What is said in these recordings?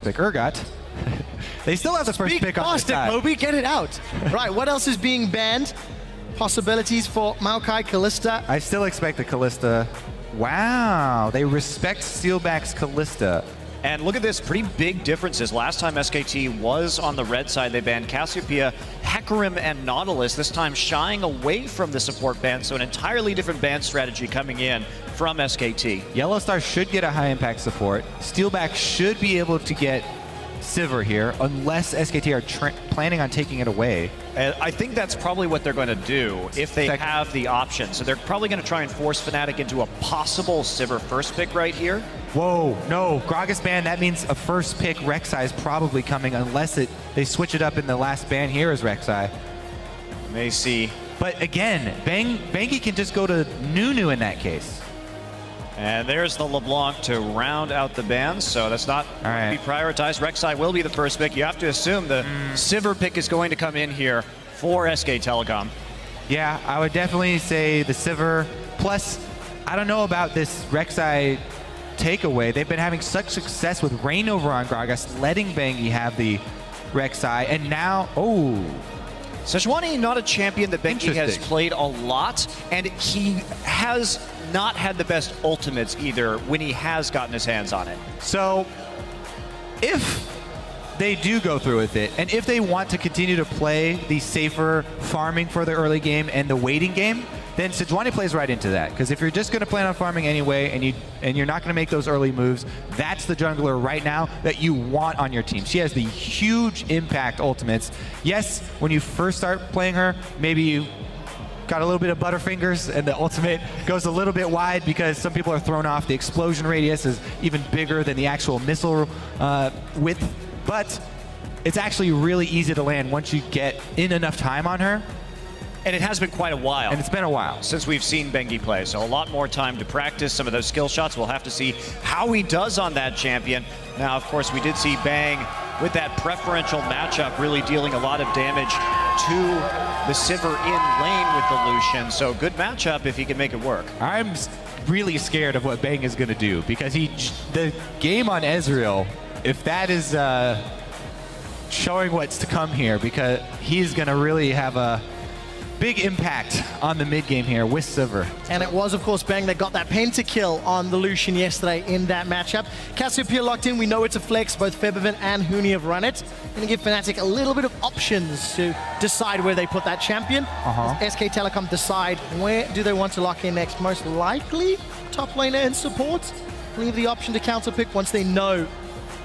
pick Urgot. They still have the first pick on the side. Moby, get it out. Right, what else is being banned? Possibilities for Maokai, Kalista. I still expect the Kalista. Wow, they respect Steelback's Kalista. And look at this, pretty big differences. Last time SKT was on the red side, they banned Cassiopeia, Hecarim, and Nautilus, this time shying away from the support ban, so an entirely different ban strategy coming in from SKT. Yellowstar should get a high impact support. Steelback should be able to get Sivir here, unless SKT are planning on taking it away. I think that's probably what they're going to do if they have the option. So they're probably going to try and force Fnatic into a possible Sivir first pick right here. Whoa, no, Gragas ban, that means a first pick Rek'Sai is probably coming unless they switch it up in the last ban here as Rek'Sai. May see. But again, Bangi can just go to Nunu in that case. And there's the LeBlanc to round out the ban, so that's not going to be prioritized. Rek'Sai will be the first pick. You have to assume the Sivir pick is going to come in here for SK Telecom. Yeah, I would definitely say the Sivir. Plus, I don't know about this Rek'Sai takeaway. They've been having such success with Reignover on Gragas, letting Bangi have the Rek'Sai, and now, Sejuani, not a champion that Bangi has played a lot, and he has not had the best ultimates either when he has gotten his hands on it. So, if they do go through with it, and if they want to continue to play the safer farming for the early game and the waiting game, then Sejuani plays right into that. Because if you're just going to plan on farming anyway, and you're not going to make those early moves, that's the jungler right now that you want on your team. She has the huge impact ultimates. Yes, when you first start playing her, maybe you got a little bit of butterfingers and the ultimate goes a little bit wide because some people are thrown off. The explosion radius is even bigger than the actual missile width, but it's actually really easy to land once you get in enough time on her. And it has been quite a while. And it's been a while. Since we've seen Bangi play, so a lot more time to practice some of those skill shots. We'll have to see how he does on that champion. Now, of course, we did see Bang with that preferential matchup really dealing a lot of damage to the Sivir in lane with the Lucian. So good matchup if he can make it work. I'm really scared of what Bang is going to do because the game on Ezreal, if that is showing what's to come here, because he's going to really have a big impact on the mid game here with Sivir. And it was, of course, Bang that got that pentakill on the Lucian yesterday in that matchup. Cassiopeia locked in. We know it's a flex. Both Febiven and Huni have run it. Going to give Fnatic a little bit of options to decide where they put that champion. As SK Telecom decide where do they want to lock in next. Most likely top laner and support. Leave the option to counter pick once they know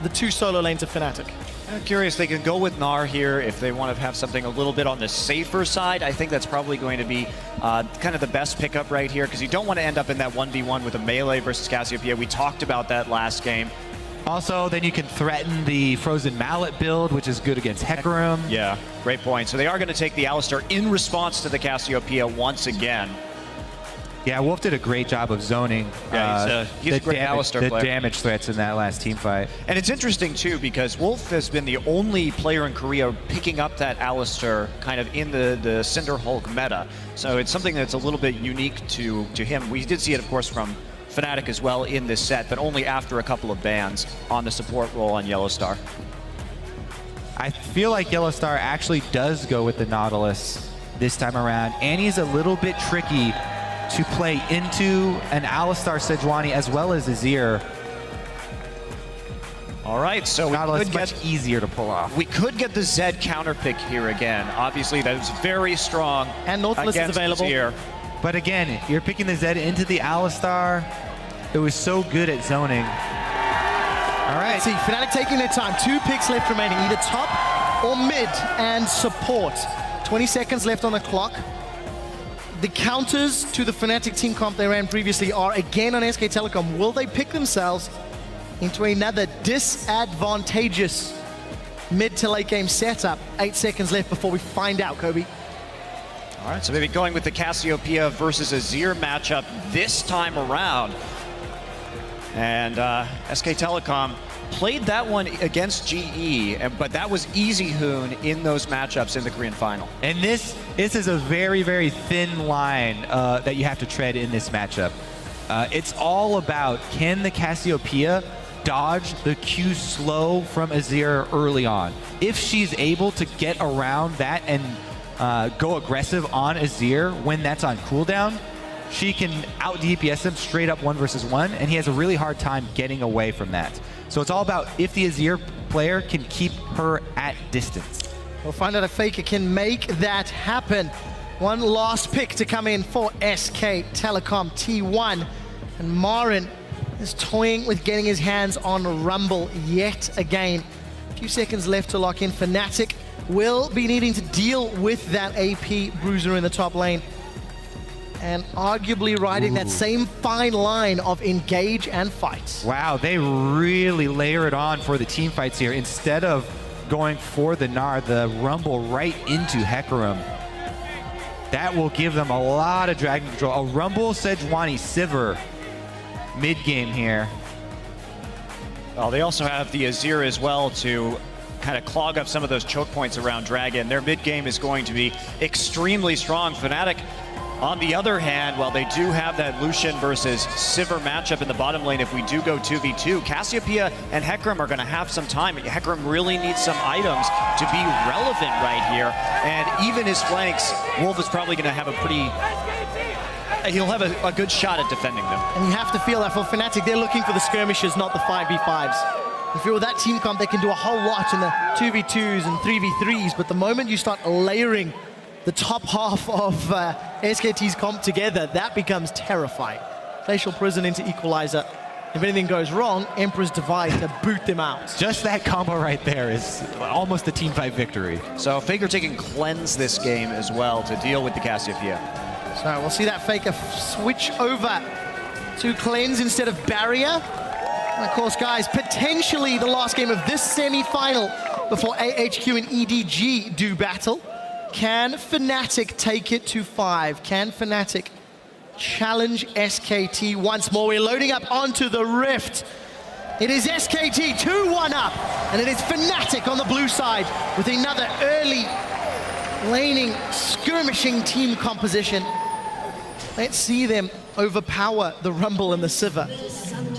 the two solo lanes of Fnatic. I'm curious, they can go with Gnar here if they want to have something a little bit on the safer side. I think that's probably going to be kind of the best pickup right here because you don't want to end up in that 1v1 with a melee versus Cassiopeia. We talked about that last game. Also, then you can threaten the Frozen Mallet build, which is good against Hecarim. Yeah, great point. So they are going to take the Alistar in response to the Cassiopeia once again. Yeah, Wolf did a great job of zoning he's a great Alistar player. Damage threats in that last team fight. And it's interesting, too, because Wolf has been the only player in Korea picking up that Alistar kind of in the Cinderhulk meta. So it's something that's a little bit unique to him. We did see it, of course, from Fnatic as well in this set, but only after a couple of bans on the support role on Yellowstar. I feel like Yellowstar actually does go with the Nautilus this time around, and he's a little bit tricky to play into an Alistar Sejuani as well as Azir. All right, so Nautilus much easier to pull off. We could get the Zed counter pick here again. Obviously, that is very strong. And Nautilus is available. Azir. But again, you're picking the Zed into the Alistar. It was so good at zoning. All right. See, Fnatic taking their time. 2 picks left remaining, either top or mid and support. 20 seconds left on the clock. The counters to the Fnatic team comp they ran previously are again on SK Telecom. Will they pick themselves into another disadvantageous mid to late game setup? 8 seconds left before we find out, Kobe. All right, so maybe going with the Cassiopeia versus Azir matchup this time around. And SK Telecom played that one against GE, but that was easy Hoon in those matchups in the Korean final. And this is a very, very thin line that you have to tread in this matchup. It's all about, can the Cassiopeia dodge the Q slow from Azir early on. If she's able to get around that and go aggressive on Azir when that's on cooldown, she can out DPS him straight up 1 versus 1, and he has a really hard time getting away from that. So it's all about if the Azir player can keep her at distance. We'll find out if Faker can make that happen. One last pick to come in for SK Telecom T1. And Marin is toying with getting his hands on Rumble yet again. A few seconds left to lock in. Fnatic will be needing to deal with that AP bruiser in the top lane. And arguably riding that same fine line of engage and fight. Wow, they really layer it on for the team fights here. Instead of going for the Gnar, the Rumble right into Hecarim. That will give them a lot of dragon control. A Rumble Sejuani Sivir mid-game here. Well, they also have the Azir as well to kind of clog up some of those choke points around Dragon. Their mid-game is going to be extremely strong. Fnatic, on the other hand, while they do have that Lucian versus Sivir matchup in the bottom lane, if we do go 2v2, Cassiopeia and Hecarim are going to have some time. Hecarim really needs some items to be relevant right here. And even his flanks, Wolf is probably going to have a pretty... He'll have a good shot at defending them. And you have to feel that for Fnatic, they're looking for the skirmishes, not the 5v5s. If you're with that team comp, they can do a whole lot in the 2v2s and 3v3s, but the moment you start layering the top half of SKT's comp together, that becomes terrifying. Glacial Prison into Equalizer. If anything goes wrong, Emperor's Divide to boot them out. Just that combo right there is almost a team fight victory. So Faker taking Cleanse this game as well to deal with the Cassiopeia. So we'll see that Faker switch over to Cleanse instead of Barrier. And of course, guys, potentially the last game of this semi-final before AHQ and EDG do battle. Can Fnatic take it to 5? Can Fnatic challenge SKT once more? We're loading up onto the Rift. It is SKT 2-1 up, and it is Fnatic on the blue side with another early laning, skirmishing team composition. Let's see them overpower the Rumble and the Sivir.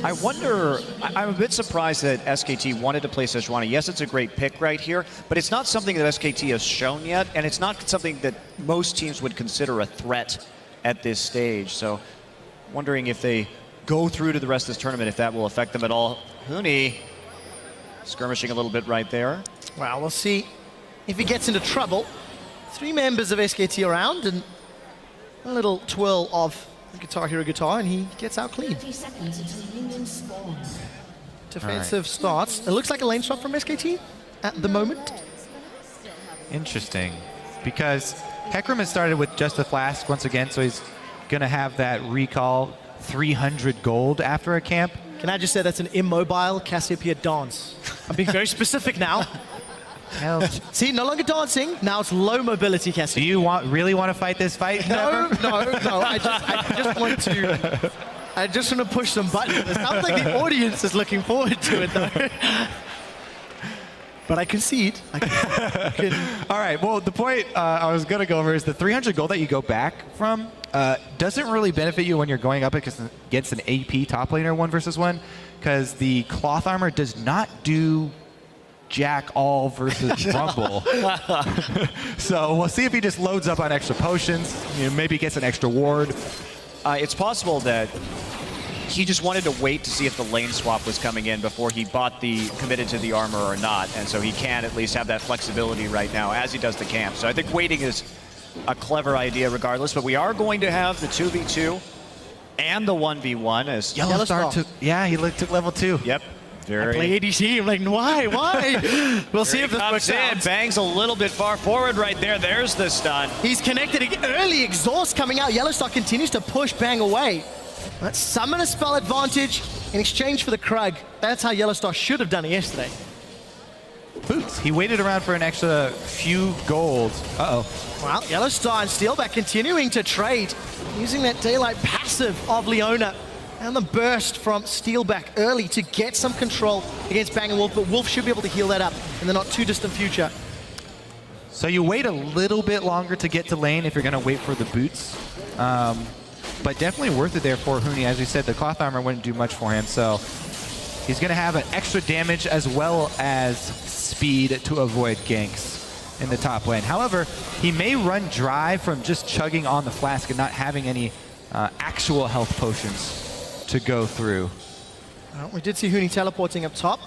I wonder, I'm a bit surprised that SKT wanted to play Sejuani. Yes, it's a great pick right here, but it's not something that SKT has shown yet, and it's not something that most teams would consider a threat at this stage. So, wondering if they go through to the rest of this tournament, if that will affect them at all. Huni skirmishing a little bit right there. Well, we'll see if he gets into trouble. 3 members of SKT around, and a little twirl of Guitar Hero guitar, and he gets out clean. 30 seconds until minions spawn. Defensive starts. It looks like a lane swap from SKT at the moment. Interesting, because Hecarim has started with just a flask once again, so he's going to have that recall 300 gold after a camp. Can I just say that's an immobile Cassiopeia dance? I'm being very specific now. Hell, See, no longer dancing. Now it's low mobility do Cassiopeia. you really want to fight this fight? No. I just want to push some buttons. It sounds like the audience is looking forward to it, though. But I concede. All right, well, the point I was going to go over is the 300 gold that you go back from doesn't really benefit you when you're going up against an AP top laner 1 versus 1, because the cloth armor does not do Jack all versus Rumble. So we'll see if he just loads up on extra potions, maybe gets an extra ward. It's possible that he just wanted to wait to see if the lane swap was coming in before he committed to the armor or not, and so he can at least have that flexibility right now as he does the camp. So I think waiting is a clever idea regardless, but we are going to have the 2v2 and the 1v1 as Yellowstar took, he took level 2. Yep. I play ADC. I'm like, why? We'll see if this works out. Bangs a little bit far forward right there. There's the stun. He's connected again. Early exhaust coming out. Yellowstar continues to push Bang away. Let's summon a spell advantage in exchange for the Krug. That's how Yellowstar should have done it yesterday. Boots. He waited around for an extra few gold. Uh-oh. Well, Yellowstar and Steelback continuing to trade, using that Daylight passive of Leona. And the burst from Steelback early to get some control against Bang & Wolf, but Wolf should be able to heal that up in the not too distant future. So you wait a little bit longer to get to lane if you're going to wait for the boots. But definitely worth it there for Huni. As we said, the cloth armor wouldn't do much for him. So He's going to have an extra damage as well as speed to avoid ganks in the top lane. However, he may run dry from just chugging on the flask and not having any actual health potions to go through. Well, we did see Huni teleporting up top.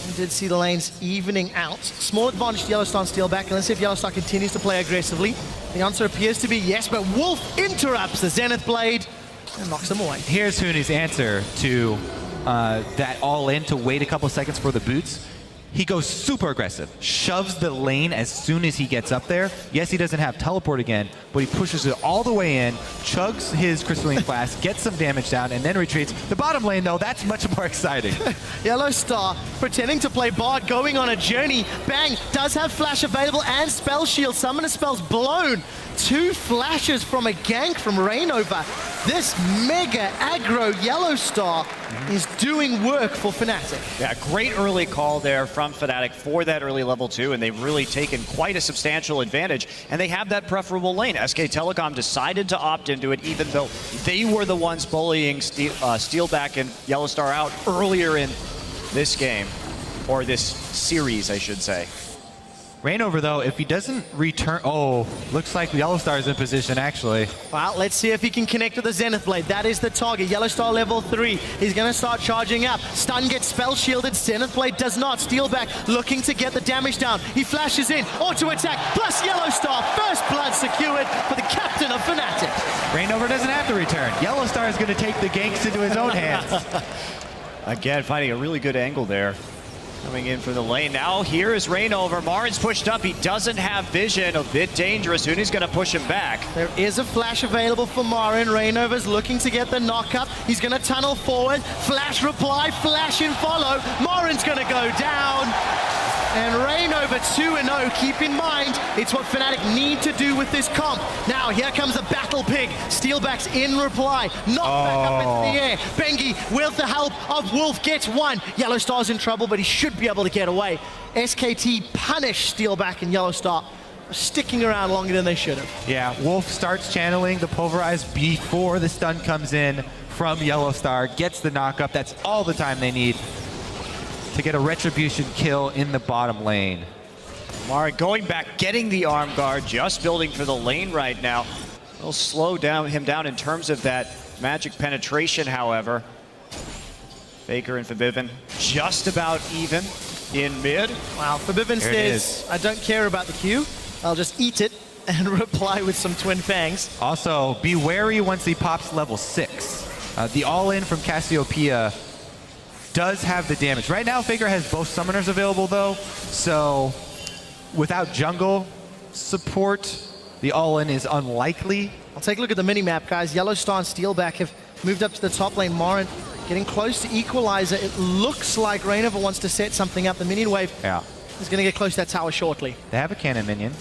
We did see the lanes evening out. Small advantage to Yellowstar and Steelback. And let's see if Yellowstar continues to play aggressively. The answer appears to be yes, but Wolf interrupts the Zenith Blade and knocks him away. Here's Huni's answer to that all-in to wait a couple seconds for the boots. He goes super aggressive, shoves the lane as soon as he gets up there. Yes, he doesn't have teleport again, but he pushes it all the way in, chugs his crystalline flask, gets some damage down, and then retreats. The bottom lane, though, that's much more exciting. Yellowstar pretending to play bard, going on a journey. Bang does have flash available and spell shield. Summoner spells blown. 2 flashes from a gank from Rainover. This mega aggro Yellowstar is doing work for Fnatic. Yeah, great early call there from Fnatic for that early level 2, and they've really taken quite a substantial advantage, and they have that preferable lane. SK Telecom decided to opt into it, even though they were the ones bullying Steelback and Yellowstar out earlier in this game, or this series, I should say. Rainover, though, if he doesn't return... Oh, looks like Yellowstar's in position, actually. Well, let's see if he can connect with the Zenith Blade. That is the target. Yellowstar level 3. He's going to start charging up. Stun gets spell shielded. Zenith Blade does not. Steelback looking to get the damage down. He flashes in. Auto attack plus Yellowstar. First blood secured for the captain of Fnatic. Rainover doesn't have to return. Yellowstar is going to take the ganks into his own hands. Again, finding a really good angle there. Coming in for the lane. Now here is Rainover. Marin's pushed up. He doesn't have vision. A bit dangerous. Huni's going to push him back. There is a flash available for Marin. Rainover's looking to get the knock-up. He's going to tunnel forward. Flash reply. Flash in follow. Marin's going to go down. And Rainover 2-0. Keep in mind, it's what Fnatic need to do with this comp. Now, here comes a battle pig. Steelback's in reply. Knocked back up into the air. Bengi, with the help of Wolf, gets one. Yellowstar's in trouble, but he should be able to get away. SKT punish Steelback and Yellowstar, sticking around longer than they should have. Yeah, Wolf starts channeling the Pulverize before the stun comes in from Yellowstar, gets the knockup. That's all the time they need to get a retribution kill in the bottom lane. Marin going back, getting the arm guard, just building for the lane right now. It'll slow him down in terms of that magic penetration, however. Faker and Forbidden just about even in mid. Wow, Forbidden says, I don't care about the Q. I'll just eat it and reply with some twin fangs. Also, be wary once he pops level 6. The all-in from Cassiopeia does have the damage. Right now, Faker has both summoners available, though, so without jungle support, the all-in is unlikely. I'll take a look at the mini-map, guys. Yellowstar and Steelback have moved up to the top lane. Marin getting close to Equalizer. It looks like Rainover wants to set something up. The minion wave is going to get close to that tower shortly. They have a cannon minion.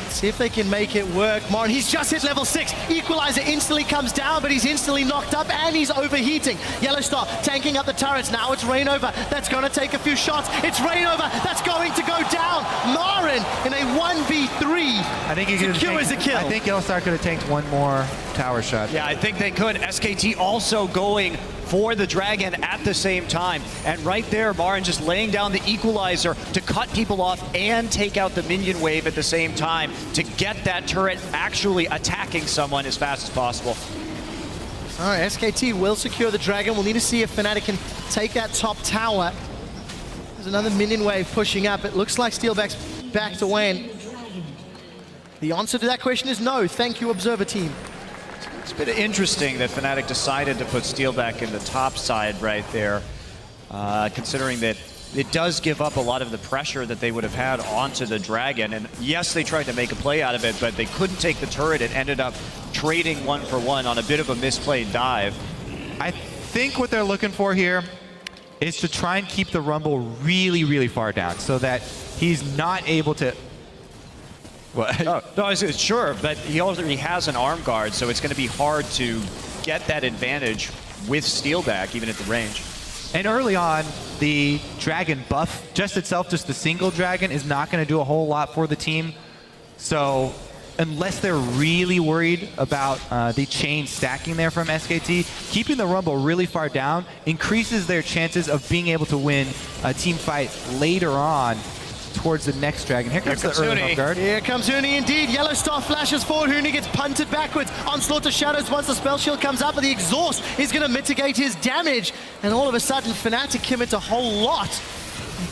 See if they can make it work. Marin, he's just hit level 6. Equalizer instantly comes down, but he's instantly knocked up and he's overheating. Yellowstar tanking up the turrets. Now it's Rainover that's going to take a few shots. It's Rainover that's going to go down. Marin in a 1v3 I think he secures a kill. I think Yellowstar could have tanked one more tower shot. Yeah, I think they could. SKT also going for the Dragon at the same time. And right there, Marin just laying down the Equalizer to cut people off and take out the minion wave at the same time to get that turret actually attacking someone as fast as possible. All right, SKT will secure the Dragon. We'll need to see if Fnatic can take that top tower. There's another minion wave pushing up. It looks like Steelback's backed away. And the answer to that question is no. Thank you, Observer Team. It's been interesting that Fnatic decided to put Steelback in the top side right there, considering that it does give up a lot of the pressure that they would have had onto the Dragon. And yes, they tried to make a play out of it, but they couldn't take the turret and ended up trading 1-for-1 on a bit of a misplayed dive. I think what they're looking for here is to try and keep the Rumble really, really far down so that he's not able to... No, sure, but he already has an arm guard, so it's going to be hard to get that advantage with Steelback, even at the range. And early on, the Dragon buff, just itself, just the single Dragon, is not going to do a whole lot for the team. So unless they're really worried about the chain stacking there from SKT, keeping the Rumble really far down increases their chances of being able to win a team fight later on towards the next dragon. Here comes the early off guard. Here comes Huni indeed. Yellow Star flashes forward. Huni gets punted backwards. Onslaught of Shadows once the spell shield comes up, but the exhaust is going to mitigate his damage. And all of a sudden, Fnatic commit a whole lot.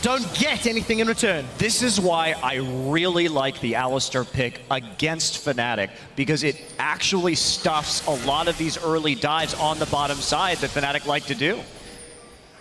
Don't get anything in return. This is why I really like the Alistar pick against Fnatic, because it actually stuffs a lot of these early dives on the bottom side that Fnatic like to do.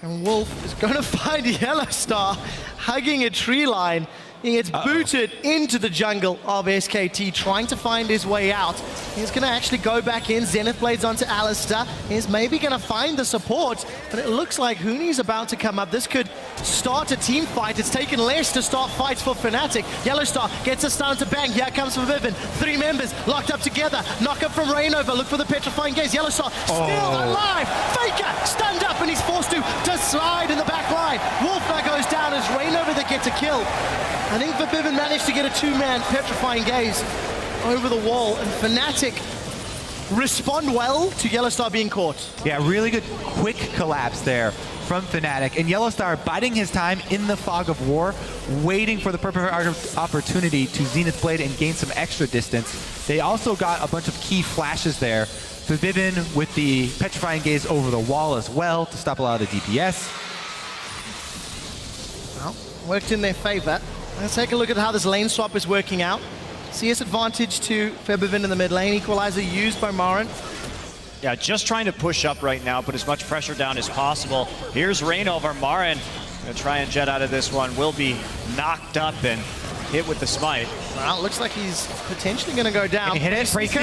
And Wolf is going to find Yellow Star hugging a tree line. He gets booted into the jungle of SKT, trying to find his way out. He's going to actually go back in. Zenith Blades onto Alistar. He's maybe going to find the support, but it looks like Huni's about to come up. This could start a team fight. It's taken less to start fights for Fnatic. Yellow Star gets a stun to bang. Here comes Vivin. 3 members locked up together. Knock up from Rainover. Look for the petrifying gaze. Yellow Star still alive. Faker stunned up, and he's forced to slide in the back line. Wolf now goes down as Rainover that gets a kill. I think Vivin managed to get a 2-man petrifying gaze over the wall, and Fnatic respond well to Yellow Star being caught. Yeah, really good quick collapse there from Fnatic, and Yellow Star biding his time in the fog of war, waiting for the perfect opportunity to Zenith Blade and gain some extra distance. They also got a bunch of key flashes there. Vivin with the petrifying gaze over the wall as well to stop a lot of the DPS. Well, worked in their favor. Let's take a look at how this lane swap is working out. CS advantage to Febivin in the mid lane. Equalizer used by Marin. Yeah, just trying to push up right now, put as much pressure down as possible. Here's Rainover. Marin gonna try and jet out of this one. Will be knocked up and hit with the smite. Well, it looks like he's potentially going to go down. Can he hit it? Breaker.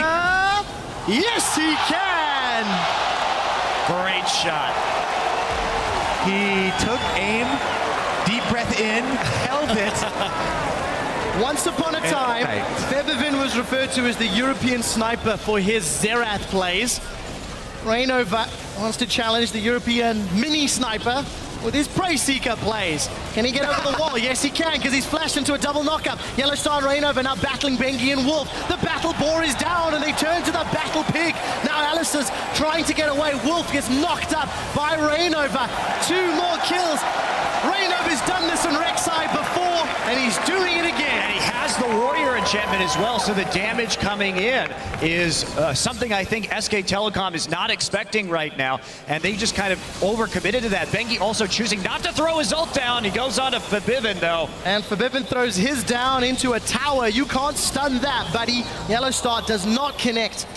Yes, he can! Great shot. He took aim, deep breath in, held it. Once upon a time, Febivin was referred to as the European sniper for his Xerath plays. Rainover wants to challenge the European mini sniper with his Prey Seeker plays. Can he get over the wall? Yes, he can, because he's flashed into a double knockup. Yellow Star and Rainover now battling Bengi and Wolf. The battle boar is down, and they turn to the battle pig. Now Alistair's trying to get away. Wolf gets knocked up by Rainover. 2 more kills. Rainover's done this on Rek'Sai before, and he's doing it again. And he has the warrior enchantment as well, so the damage coming in is something I think SK Telecom is not expecting right now, and they just kind of overcommitted to that. Bengi also choosing not to throw his ult down. He goes on to Febivin though. And Febivin throws his down into a tower. You can't stun that, buddy. Yellow Star does not connect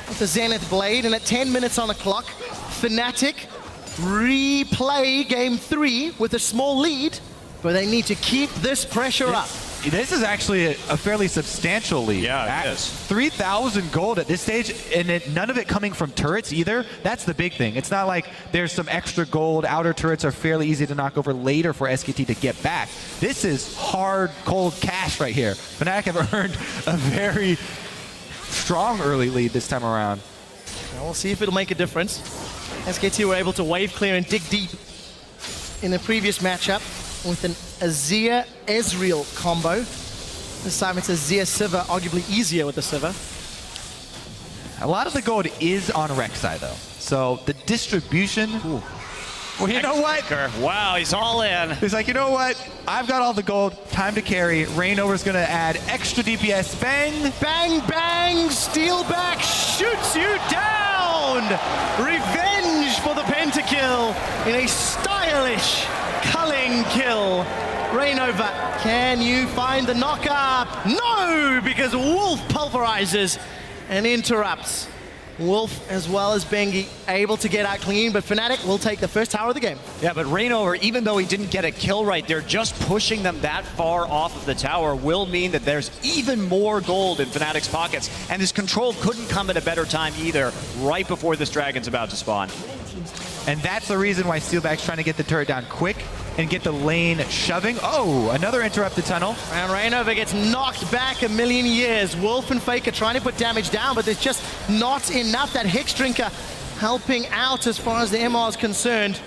with the Zenith Blade, and at 10 minutes on the clock, Fnatic replay game 3 with a small lead, but they need to keep this pressure up. This is actually a fairly substantial lead. Yeah, it is. 3,000 gold at this stage, and none of it coming from turrets either. That's the big thing. It's not like there's some extra gold. Outer turrets are fairly easy to knock over later for SKT to get back. This is hard, cold cash right here. Fnatic have earned a very strong early lead this time around. Now we'll see if it'll make a difference. SKT were able to wave clear and dig deep in the previous matchup with an Azir Ezreal combo. This time it's Azir Sivir, arguably easier with the Sivir. A lot of the gold is on Rek'Sai though, so the distribution. Well, you know what? Wow, he's all in. He's like, you know what? I've got all the gold. Time to carry. Rainover's going to add extra DPS. Bang! Bang, bang! Steel back shoots you down! Revenge for the pentakill in a stylish culling kill. Rainover, can you find the knockup? No, because Wolf pulverizes and interrupts. Wolf, as well as Bengi, able to get out clean, but Fnatic will take the first tower of the game. Yeah, but Rainover, even though he didn't get a kill right there, just pushing them that far off of the tower will mean that there's even more gold in Fnatic's pockets. And his control couldn't come at a better time either, right before this dragon's about to spawn. And that's the reason why Steelback's trying to get the turret down quick and get the lane shoving. Oh, another interrupted tunnel. And Rainover gets knocked back a million years. Wolf and Faker trying to put damage down, but there's just not enough. That Hex Drinker helping out as far as the MR is concerned.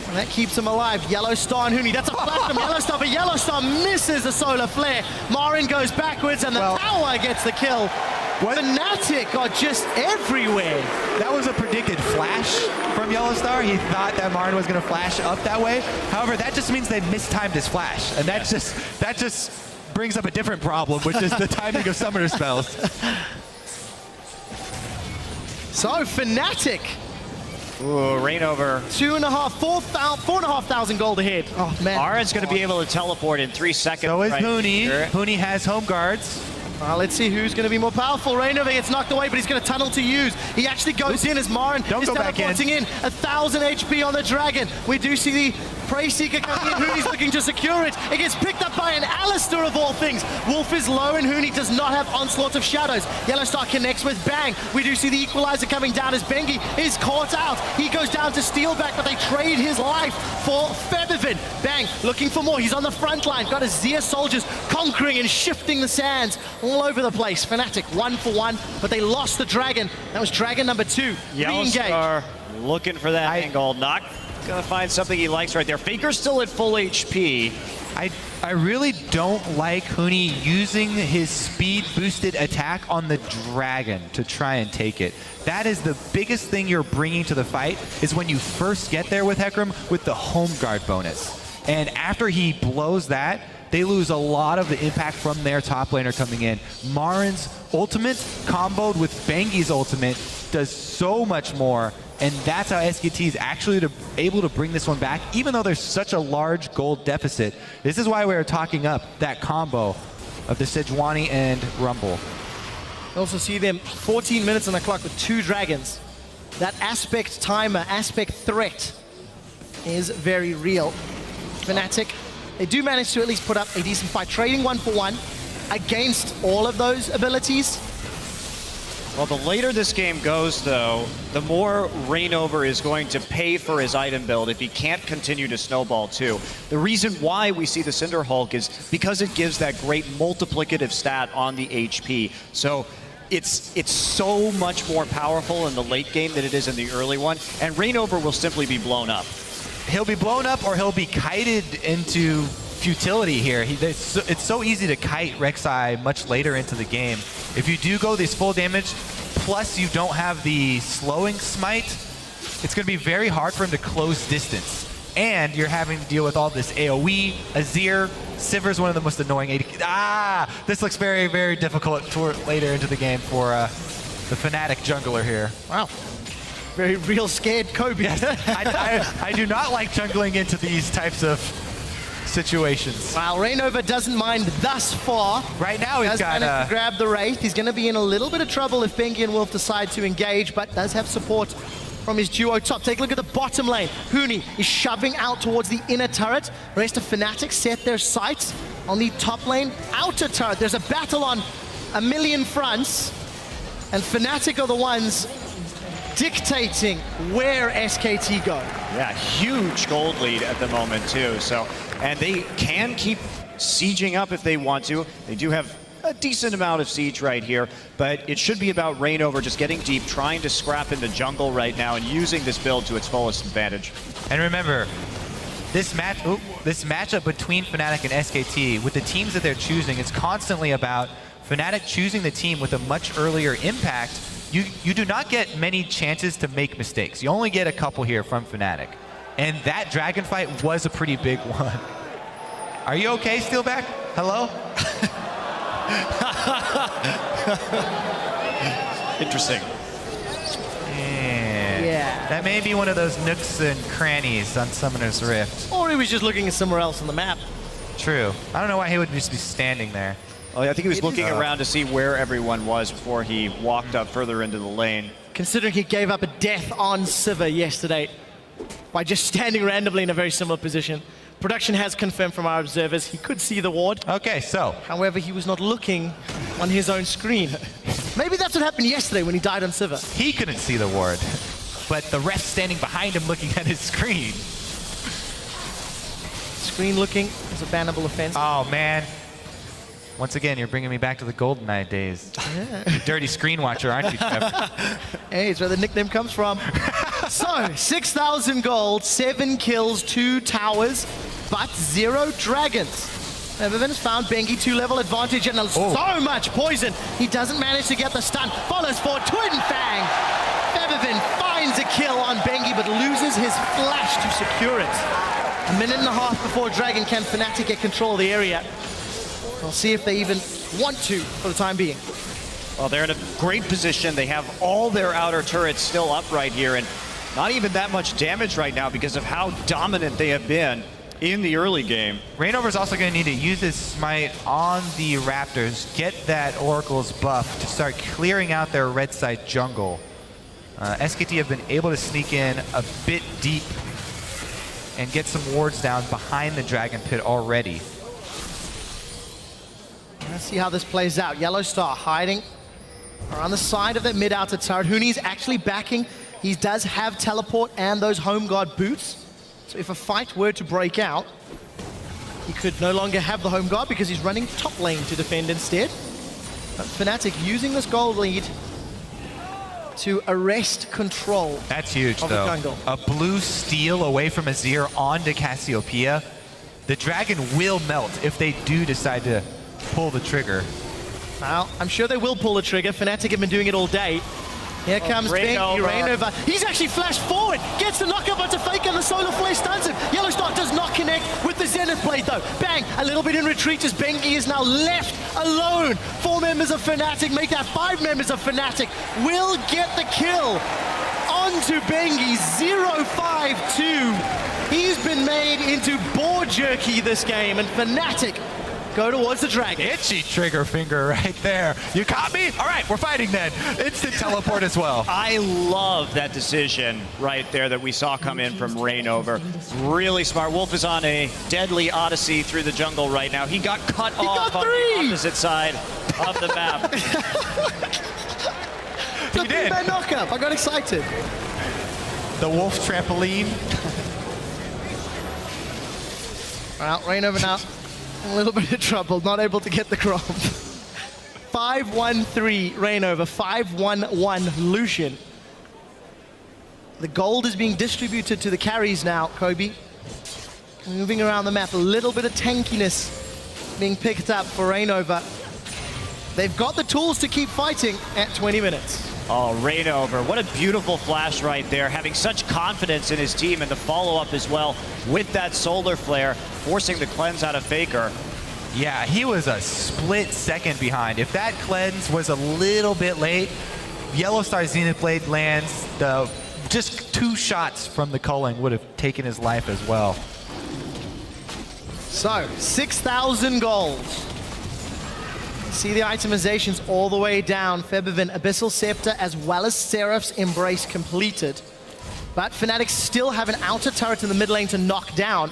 And that keeps him alive. Yellow Star and Huni. That's a flash from Yellow Star, but Yellow Star misses the solar flare. Marin goes backwards, and the tower gets the kill. Fnatic are just everywhere. That was a predicted flash from Yellow Star. He thought that Marin was going to flash up that way. However, that just means they mistimed his flash, and that just brings up a different problem, which is the timing of summoner spells. So Fnatic, Ooh, Rainover. 4,500 gold ahead. Oh man. Marin's going to be able to teleport in 3 seconds. So is right Huni. here. Huni has home guards. Let's see who's going to be more powerful. Rainover gets knocked away, but he's going to tunnel to use. He actually goes in as Marin Don't is go back teleporting in. 1,000 HP on the Dragon. We do see the Prey Seeker coming in. Huni's looking to secure it. It gets picked up by an Alistair of all things. Wolf is low and Huni does not have Onslaught of Shadows. Yellow Star connects with Bang. We do see the Equalizer coming down as Bengi is caught out. He goes down to steal back, but they trade his life for Feathervin. Bang looking for more. He's on the front line. Got his Zia soldiers conquering and shifting the sands all over the place. Fnatic 1 for 1, but they lost the Dragon. That was Dragon number 2. Yellow Re-engage. Star looking for that angle. Not gonna find something he likes right there. Faker's still at full HP. I really don't like Huni using his speed boosted attack on the Dragon to try and take it. That is the biggest thing you're bringing to the fight, is when you first get there with Hecarim with the home guard bonus. And after he blows that, they lose a lot of the impact from their top laner coming in. Marin's ultimate comboed with Bengi's ultimate does so much more, and that's how SKT is actually able to bring this one back, even though there's such a large gold deficit. This is why we were talking up that combo of the Sejuani and Rumble. You also see them 14 minutes on the clock with 2 Dragons. That aspect timer, aspect threat is very real. Fnatic, they do manage to at least put up a decent fight, trading 1 for 1 against all of those abilities. Well, the later this game goes, though, the more Rainover is going to pay for his item build if he can't continue to snowball too. The reason why we see the Cinder Hulk is because it gives that great multiplicative stat on the HP. So it's so much more powerful in the late game than it is in the early one, and Rainover will simply be blown up. He'll be blown up or he'll be kited into futility here. It's so easy to kite Rek'Sai much later into the game. If you do go this full damage, plus you don't have the slowing smite, it's going to be very hard for him to close distance. And you're having to deal with all this AoE, Azir, Sivir's one of the most annoying AD. This looks very, very difficult later into the game for the Fnatic jungler here. Wow. Very real scared Kobe. Yes, I do not like jungling into these types of situations. Wow, Rainover doesn't mind thus far. Right now he's got to grab the Wraith. He's going to be in a little bit of trouble if Bengi and Wolf decide to engage, but does have support from his duo top. Take a look at the bottom lane. Huni is shoving out towards the inner turret. The rest of Fnatic set their sights on the top lane outer turret. There's a battle on a million fronts, and Fnatic are the ones dictating where SKT go. Yeah, huge gold lead at the moment too. So, and they can keep sieging up if they want to. They do have a decent amount of siege right here, but it should be about Rainover just getting deep, trying to scrap in the jungle right now and using this build to its fullest advantage. And remember, this matchup between Fnatic and SKT, with the teams that they're choosing, it's constantly about Fnatic choosing the team with a much earlier impact. You do not get many chances to make mistakes. You only get a couple here from Fnatic. And that dragon fight was a pretty big one. Are you okay, Steelback? Hello? Interesting. Yeah. That may be one of those nooks and crannies on Summoner's Rift. Or he was just looking at somewhere else on the map. True. I don't know why he would just be standing there. Oh, I think he was looking around to see where everyone was before he walked up further into the lane. Considering he gave up a death on Sivir yesterday by just standing randomly in a very similar position. Production has confirmed from our observers he could see the ward. Okay, so. However, he was not looking on his own screen. Maybe that's what happened yesterday when he died on Sivir. He couldn't see the ward, but the ref standing behind him looking at his screen. Screen looking is a bannable offense. Oh, man. Once again, you're bringing me back to the GoldenEye days. Yeah. Dirty screen watcher, aren't you, Trevor? Hey, it's where the nickname comes from. So, 6,000 gold, 7 kills, 2 towers, but 0 dragons. Febiven has found Bengi 2-level advantage and so much poison. He doesn't manage to get the stun. Follows for Twin Fang. Febiven finds a kill on Bengi, but loses his flash to secure it. A minute and a half before Dragon can Fnatic get control of the area. We'll see if they even want to for the time being. Well, they're in a great position. They have all their outer turrets still up right here, and not even that much damage right now because of how dominant they have been in the early game. Reignover's also going to need to use his smite on the Raptors, get that Oracle's buff to start clearing out their red side jungle. SKT have been able to sneak in a bit deep and get some wards down behind the Dragon Pit already. Let's see how this plays out. Yellow Star hiding around the side of that mid-outer turret. Huni's actually backing. He does have teleport and those home guard boots. So if a fight were to break out, he could no longer have the home guard because he's running top lane to defend instead. But Fnatic using this gold lead to arrest control. That's huge, of the though. jungle. A blue steal away from Azir onto Cassiopeia. The Dragon will melt if they do decide to pull the trigger. Well, I'm sure they will pull the trigger. Fnatic have been doing it all day. Here comes Bengi, Reignover. He's actually flashed forward, gets the knockup onto Fake, and the Solar Flare stuns him. Yellow Star does not connect with the Zenith Blade, though. Bang, a little bit in retreat as Bengi is now left alone. 4 members of Fnatic make that 5 members of Fnatic. Will get the kill onto Bengi, 0-5-2. He's been made into boar jerky this game, and Fnatic go towards the Dragon. Itchy trigger finger right there. You caught me? All right, we're fighting then. Instant teleport as well. I love that decision right there that we saw come in from Reignover. Really smart. Wolf is on a deadly odyssey through the jungle right now. He got cut off on the opposite side of the map. He did. That knockup. I got excited. The Wolf trampoline. Well, Reignover now a little bit of trouble, not able to get the crop. 5-1-3 Reignover, 5-1-1 Lucian. The gold is being distributed to the carries now, Kobe. Moving around the map, a little bit of tankiness being picked up for Reignover. They've got the tools to keep fighting at 20 minutes. Oh, Reignover, what a beautiful flash right there, having such confidence in his team and the follow-up as well with that Solar Flare, forcing the cleanse out of Faker. Yeah, he was a split second behind. If that cleanse was a little bit late, Yellow Star Zenith Blade lands, just 2 shots from the culling would have taken his life as well. So, 6,000 gold. See the itemizations all the way down. Febiven, Abyssal Scepter, as well as Seraph's Embrace completed. But Fnatic still have an outer turret in the mid lane to knock down.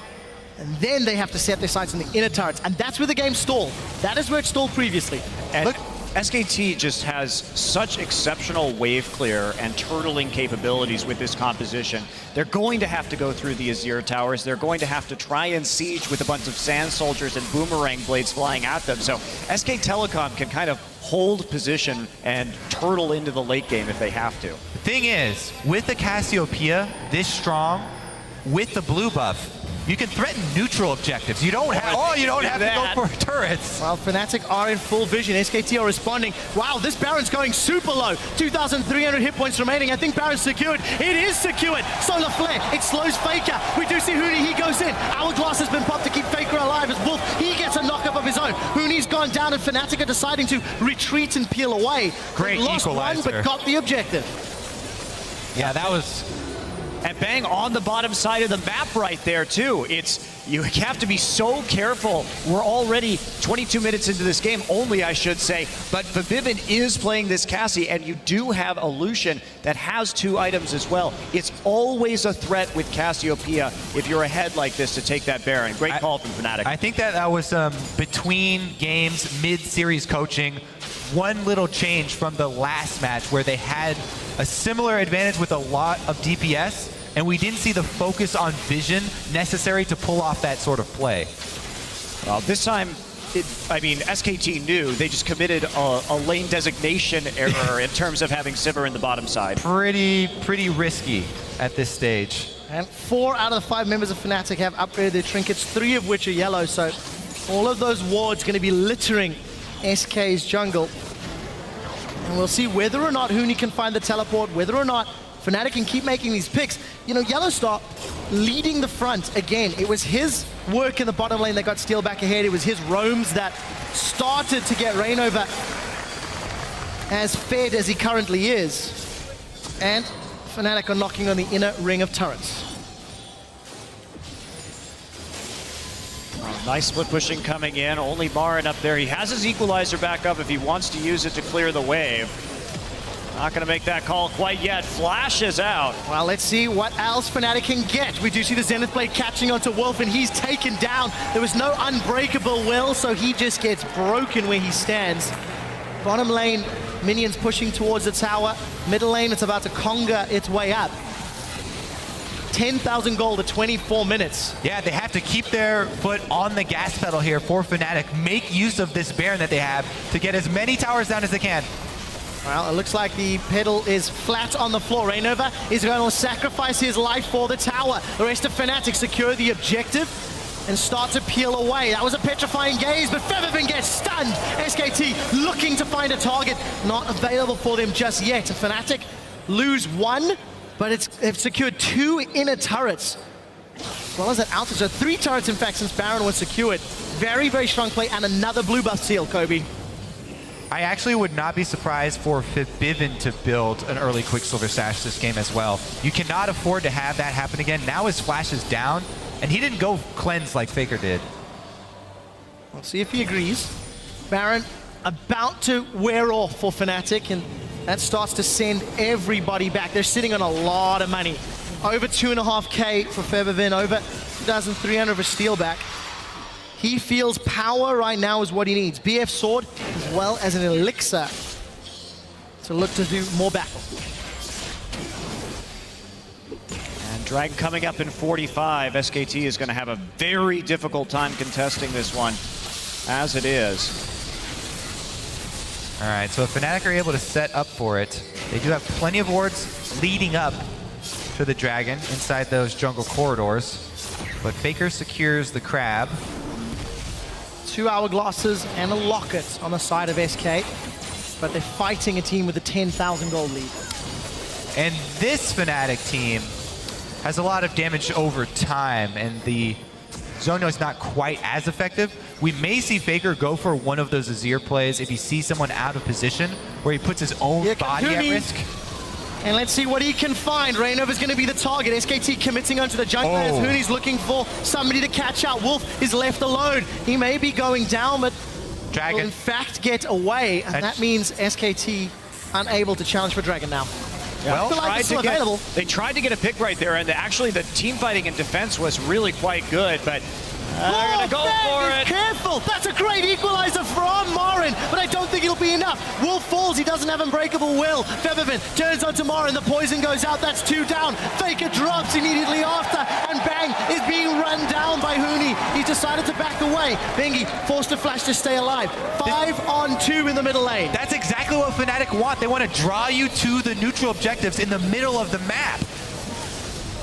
And then they have to set their sights on the inner turrets. And that's where the game stalled. That is where it stalled previously. And look, SKT just has such exceptional wave clear and turtling capabilities with this composition. They're going to have to go through the Azir towers. They're going to have to try and siege with a bunch of sand soldiers and boomerang blades flying at them. So SK Telecom can kind of hold position and turtle into the late game if they have to. The thing is, with the Cassiopeia this strong, with the blue buff, you can threaten neutral objectives. You don't have, you don't have to go for turrets. Well, Fnatic are in full vision. SKT are responding. Wow, this Baron's going super low. 2,300 hit points remaining. I think Baron's secured. It is secured. Solar Flare. It slows Faker. We do see Huni. He goes in. Hourglass has been popped to keep Faker alive as Wolf. He gets a knockup of his own. Huni's gone down and Fnatic are deciding to retreat and peel away. Great lost equalizer. one, but got the objective. Yeah, that was... And bang, on the bottom side of the map right there, too. You have to be so careful. We're already 22 minutes into this game, only, I should say. But Febiven is playing this Cassie, and you do have a Lucian that has 2 items as well. It's always a threat with Cassiopeia if you're ahead like this to take that Baron. Great call from Fnatic. I think that was between games, mid-series coaching. One little change from the last match where they had a similar advantage with a lot of DPS, and we didn't see the focus on vision necessary to pull off that sort of play. Well, this time I mean, SKT knew. They just committed a lane designation error in terms of having Sivir in the bottom side. Pretty risky at this stage. And 4 out of the 5 members of Fnatic have upgraded their trinkets, 3 of which are yellow, so all of those wards going to be littering SK's jungle. And we'll see whether or not Huni can find the teleport, whether or not Fnatic can keep making these picks. You know, Yellowstar leading the front again. It was his work in the bottom lane that got Steel back ahead. It was his roams that started to get Reignover as fed as he currently is. And Fnatic are knocking on the inner ring of turrets. Nice split pushing coming in. Only Marin up there. He has his equalizer back up if he wants to use it to clear the wave. Not going to make that call quite yet. Flash is out. Well, let's see what else Fnatic can get. We do see the Zenith Blade catching onto Wolf, and he's taken down. There was no unbreakable will, so he just gets broken where he stands. Bottom lane, minions pushing towards the tower. Middle lane, it's about to conga its way up. 10,000 gold at 24 minutes. Yeah, they have to keep their foot on the gas pedal here for Fnatic. Make use of this Baron that they have to get as many towers down as they can. Well, it looks like the pedal is flat on the floor. Reignover is going to sacrifice his life for the tower. The rest of Fnatic secure the objective and start to peel away. That was a petrifying gaze, but Featherfin gets stunned. SKT looking to find a target, not available for them just yet. Fnatic lose 1, but they've secured 2 inner turrets, as well as that outer. So 3 turrets, in fact, since Baron was secured. Very, very strong play, and another blue buff seal, Kobe. I actually would not be surprised for Bivin to build an early Quicksilver Sash this game as well. You cannot afford to have that happen again. Now his flash is down, and he didn't go cleanse like Faker did. We'll see if he agrees. Baron about to wear off for Fnatic, and that starts to send everybody back. They're sitting on a lot of money. Over 2.5K for Featherfin, over 2,300 for Steelback. He feels power right now is what he needs. BF Sword, as well as an elixir to look to do more battle. And Dragon coming up in 45. SKT is going to have a very difficult time contesting this one, as it is. All right, so if Fnatic are able to set up for it, they do have plenty of wards leading up to the Dragon inside those jungle corridors. But Faker secures the crab. 2 hourglasses and a locket on the side of SK, but they're fighting a team with a 10,000 gold lead. And this Fnatic team has a lot of damage over time, and the Zonyo is not quite as effective. We may see Faker go for one of those Azir plays if he sees someone out of position, where he puts his own body at risk. And let's see what he can find. Reignover's going to be the target. SKT committing onto the jungle as Huni's looking for somebody to catch out. Wolf is left alone. He may be going down, but Dragon will in fact get away. And that means SKT unable to challenge for Dragon now. Well, available. They tried to get a pick right there, and actually the team fighting and defense was really quite good, but they're going to go for it. Careful! That's a great equalizer from Marin, but I don't think it'll be enough. Wolf falls, he doesn't have Unbreakable Will. Featherfin turns onto Marin, the poison goes out, that's 2 down. Faker drops immediately after, and Bang is being run down by Huni. He's decided to back away. Bengi forced to flash to stay alive. 5 on 2 in the middle lane. That's exactly what Fnatic want. They want to draw you to the neutral objectives in the middle of the map.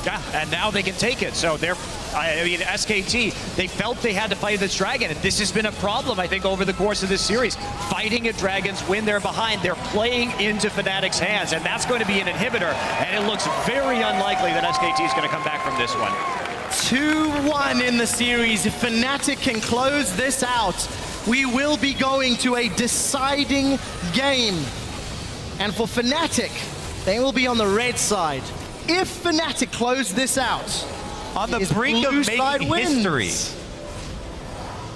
Yeah, and now they can take it. So they're, I mean, SKT, they felt they had to fight this Dragon, and this has been a problem, I think, over the course of this series. Fighting at Dragons when they're behind, they're playing into Fnatic's hands, and that's going to be an inhibitor, and it looks very unlikely that SKT is going to come back from this one. 2-1 in the series. If Fnatic can close this out, we will be going to a deciding game. And for Fnatic, they will be on the red side. If Fnatic close this out, on the brink of making history.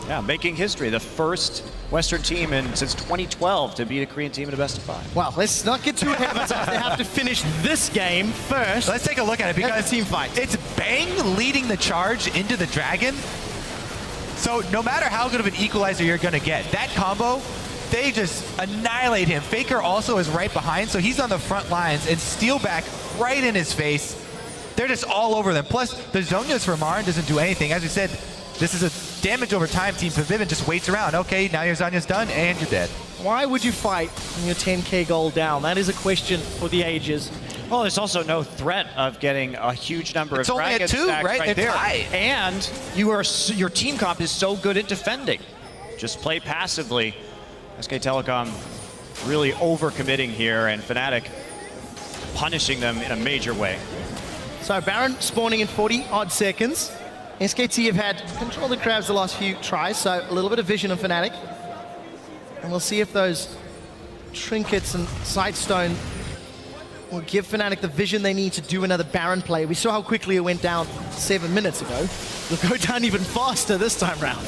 Yeah, making history. The first Western team since 2012 to beat a Korean team in a best-of-5. Well, let's not get too ahead of ourselves. They have to finish this game first. Let's take a look at it, because team fight. It's Bang leading the charge into the Dragon. So no matter how good of an equalizer you're going to get, that combo, they just annihilate him. Faker also is right behind, so he's on the front lines, and Steelback right in his face. They're just all over them. Plus, the Zonios for Marin doesn't do anything. As we said, This is a damage over time team. Pavilion just waits around. Okay, now your Zanya's done and you're dead. Why would you fight when you're 10k gold down? That is a question for the ages. Well, there's also no threat of getting a huge number It's of only dragon at 2, stacks right? there. Tied. And your team comp is so good at defending. Just play passively. SK Telecom really overcommitting here, and Fnatic punishing them in a major way. So Baron spawning in 40 odd seconds. SKT have had control of the crabs the last few tries, so a little bit of vision of Fnatic. And we'll see if those trinkets and Sightstone will give Fnatic the vision they need to do another Baron play. We saw how quickly it went down 7 minutes ago. It'll go down even faster this time round.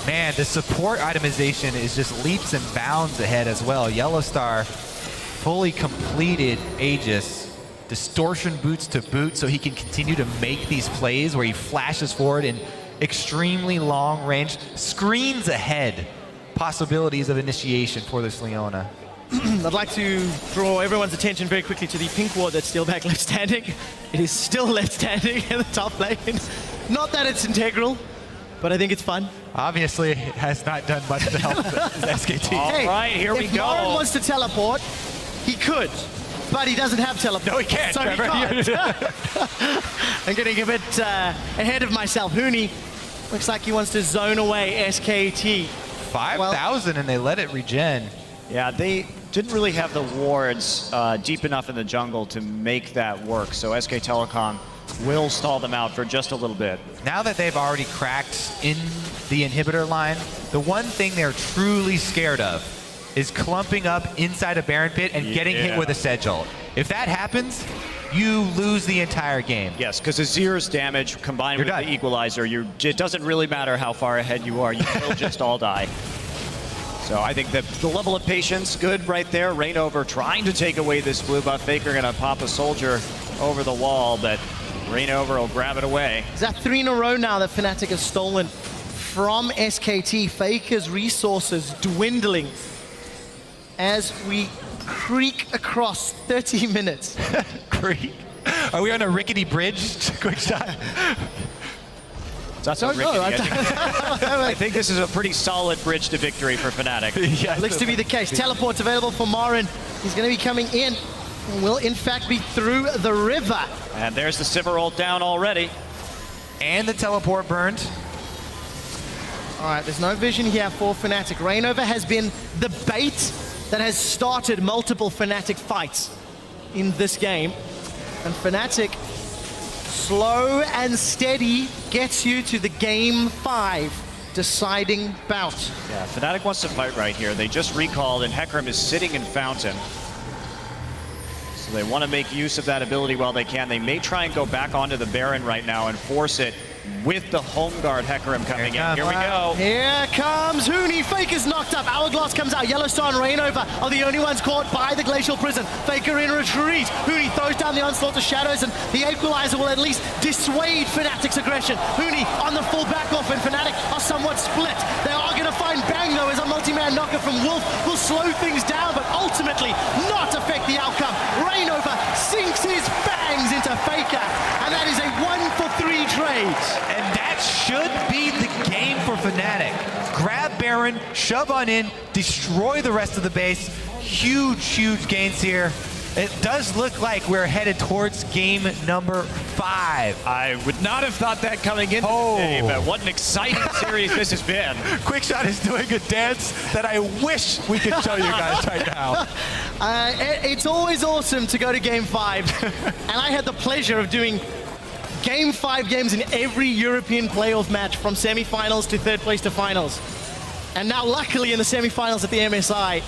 Man, the support itemization is just leaps and bounds ahead as well. Yellowstar fully completed Aegis. Distortion boots to boot so he can continue to make these plays where he flashes forward in extremely long range, screens ahead possibilities of initiation for this Leona. I'd like to draw everyone's attention very quickly to the pink ward that's Steelback left standing. It is still left standing in the top lane. Not that it's integral, but I think it's fun. Obviously, it has not done much to help SKT. All right, here we If go. Lauren wants to teleport, he could, but he doesn't have teleport. No, he can't, So he Trevor. can't. I'm getting a bit ahead of myself. Huni looks like he wants to zone away SKT. 5,000 and they let it regen. Yeah, they didn't really have the wards deep enough in the jungle to make that work, so SK Telecom will stall them out for just a little bit. Now that they've already cracked in the inhibitor line, the one thing they're truly scared of is clumping up inside a Baron pit and getting hit with a Sedge ult. If that happens, you lose the entire game. Yes, because Azir's damage combined with done. the equalizer, it doesn't really matter how far ahead you are, you will just all die. So I think that the level of patience, good right there. Reignover trying to take away this blue buff. Faker gonna pop a soldier over the wall, but Reignover will grab it away. Is that 3 in a row now that Fnatic has stolen from SKT? Faker's resources dwindling as we creak across 30 minutes. Creek. Are we on a rickety bridge? Quick shot. That's Don't know. I think this is a pretty solid bridge to victory for Fnatic. Yeah, Looks to be the case. Teleport's available for Marin. He's going to be coming in. Will in fact be through the river. And there's the Sivir ult down already. And the teleport burned. All right, there's no vision here for Fnatic. Reignover has been the bait that has started multiple Fnatic fights in this game. And Fnatic, slow and steady, gets you to the game 5 deciding bout. Yeah, Fnatic wants to fight right here. They just recalled and Hecarim is sitting in Fountain. So they want to make use of that ability while they can. They may try and go back onto the Baron right now and force it with the home guard Hecarim coming in. Here we go. Here comes Huni. Faker's knocked up. Hourglass comes out. Yellowstar and Reignover are the only ones caught by the Glacial Prison. Faker in retreat. Huni throws down the Onslaught to Shadows, and the Equalizer will at least dissuade Fnatic's aggression. Huni on the full back off, and Fnatic are somewhat split. They are going to find Bang, though, as a multi-man knocker from Wolf will slow things down, but ultimately not affect the outcome. Reignover sinks his bangs into Faker, and that is a 1-for-3 trade. And that should be the game for Fnatic. Grab Baron, shove on in, destroy the rest of the base. Huge, huge gains here. It does look like we're headed towards game number 5. I would not have thought that coming in today, but what an exciting series this has been. Quickshot is doing a dance that I wish we could show you guys right now. It's always awesome to go to game 5, and I had the pleasure of doing game 5 games in every European playoff match from semifinals to third place to finals. And now luckily in the semifinals at the MSI,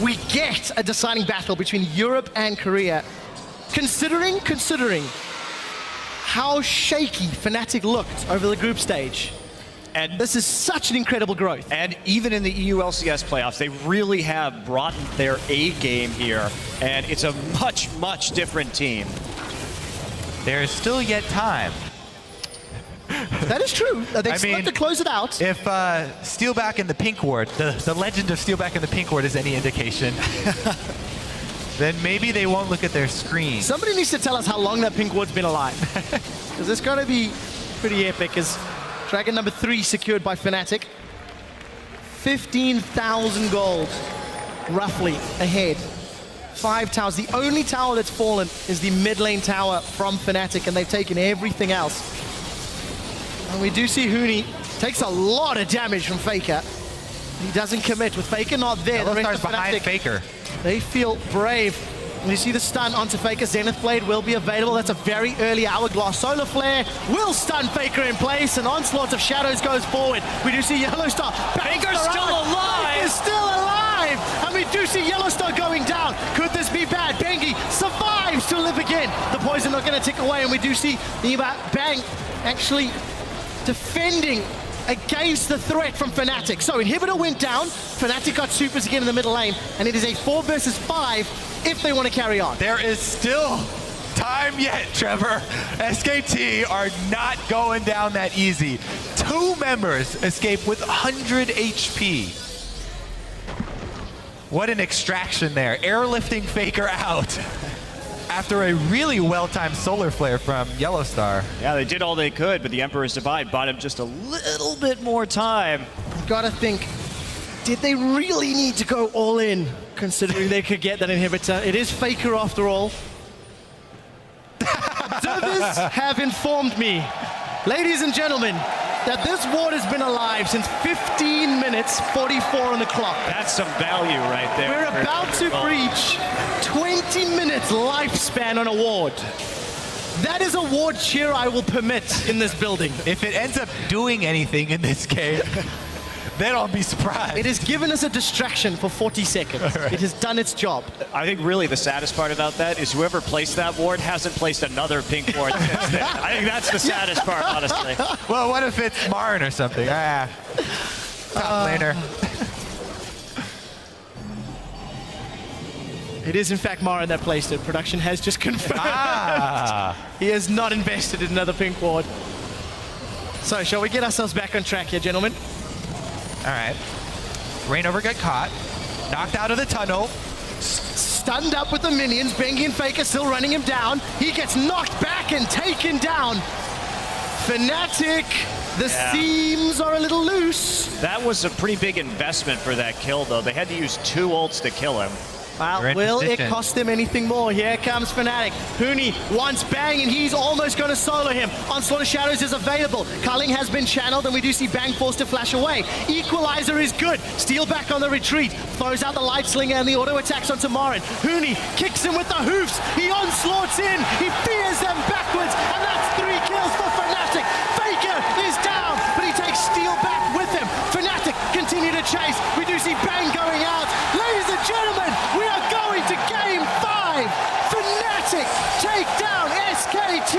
we get a deciding battle between Europe and Korea. Considering how shaky Fnatic looked over the group stage. And This is such an incredible growth. And even in the EULCS playoffs, they really have brought their A game here, and it's a much, much different team. There is still yet time. That is true. They still have to close it out. If Steelback in the pink ward, the legend of Steelback in the pink ward is any indication, then maybe they won't look at their screen. Somebody needs to tell us how long that pink ward's been alive. Because it's going to be pretty epic as Dragon number 3 secured by Fnatic. 15,000 gold, roughly, ahead. 5 towers. The only tower that's fallen is the mid lane tower from Fnatic, and they've taken everything else. And we do see Huni takes a lot of damage from Faker. He doesn't commit. With Faker not there, the rest of behind Fnatic, Faker. they feel brave. And you see the stun onto Faker. Zenith Blade will be available. That's a very early Hourglass. Solar Flare will stun Faker in place, and Onslaught of Shadows goes forward. We do see Yellowstar. Faker's still alive! Faker's still alive! And we do see Yellowstar going down. Could this be bad? Bengi survives to live again. The poison not going to tick away, and we do see the Bang actually defending against the threat from Fnatic. So Inhibitor went down, Fnatic got supers again in the middle lane, and it is a 4 versus 5 if they want to carry on. There is still time yet, Trevor. SKT are not going down that easy. 2 members escape with 100 HP. What an extraction there. Airlifting Faker out after a really well-timed solar flare from Yellowstar. Yeah, they did all they could, but the Emperor's Divide bought him just a little bit more time. Gotta think, did they really need to go all in, considering they could get that inhibitor? It is Faker after all. Observers have informed me, ladies and gentlemen, that this ward has been alive since 15 minutes 44 on the clock. That's some value right there. We're about to breach 20 minutes lifespan on a ward. That is a ward cheer I will permit in this building. If it ends up doing anything in this game, then I'll be surprised. It has given us a distraction for 40 seconds. Right. It has done its job. I think really the saddest part about that is whoever placed that ward hasn't placed another pink ward since then. I think that's the saddest part, honestly. Well, what if it's Marn or something? Top laner. It is in fact Marin that placed it. Production has just confirmed. He has not invested in another pink ward. So shall we get ourselves back on track here, gentlemen? All right. Rainover got caught, knocked out of the tunnel. Stunned up with the minions. Bengi and Faker still running him down. He gets knocked back and taken down. Fnatic, the seams are a little loose. That was a pretty big investment for that kill, though. They had to use 2 ults to kill him. Well, will it cost them anything more? Here comes Fnatic. Huni wants Bang, and he's almost going to solo him. Onslaught of Shadows is available. Culling has been channeled, and we do see Bang forced to flash away. Equalizer is good. Steal back on the retreat. Throws out the Light Slinger, and the auto attacks onto Marin. Huni kicks him with the hoofs. He onslaughts in. He fears them backwards, and that's 3 kills for Fnatic. Faker is down, but he takes Steal back with him. Fnatic continue to chase. We do see Bang going out. Ladies and gentlemen, we are going to game 5. Fnatic take down SKT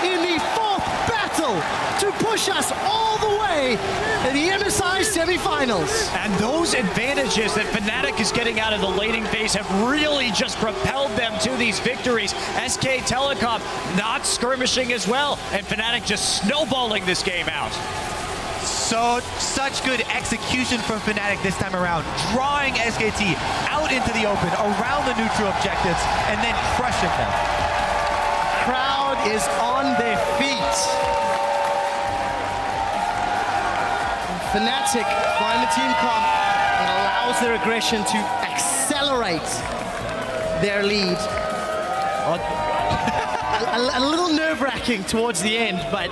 in the 4th battle to push us all the way to the MSI semifinals. And those advantages that Fnatic is getting out of the laning phase have really just propelled them to these victories. SK Telecom not skirmishing as well, and Fnatic just snowballing this game out. So, such good execution from Fnatic this time around, drawing SKT out into the open, around the neutral objectives, and then crushing them. Crowd is on their feet. Fnatic find the team comp. It allows their aggression to accelerate their lead. A little nerve-wracking towards the end, but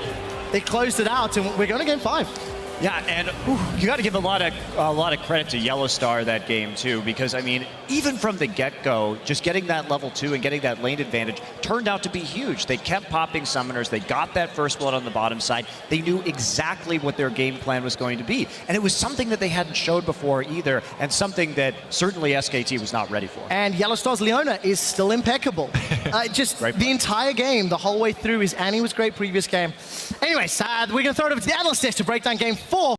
they closed it out, and we're going to game 5. Yeah, and you got to give a lot of credit to Yellowstar that game too, because I mean, even from the get-go, just getting that level 2 and getting that lane advantage turned out to be huge. They kept popping summoners. They got that first blood on the bottom side. They knew exactly what their game plan was going to be, and it was something that they hadn't showed before either, and something that certainly SKT was not ready for. And Yellowstar's Leona is still impeccable. Just the entire game, the whole way through. His Annie was great previous game. Anyways, we're going to throw it over to the analyst desk to break down game 4.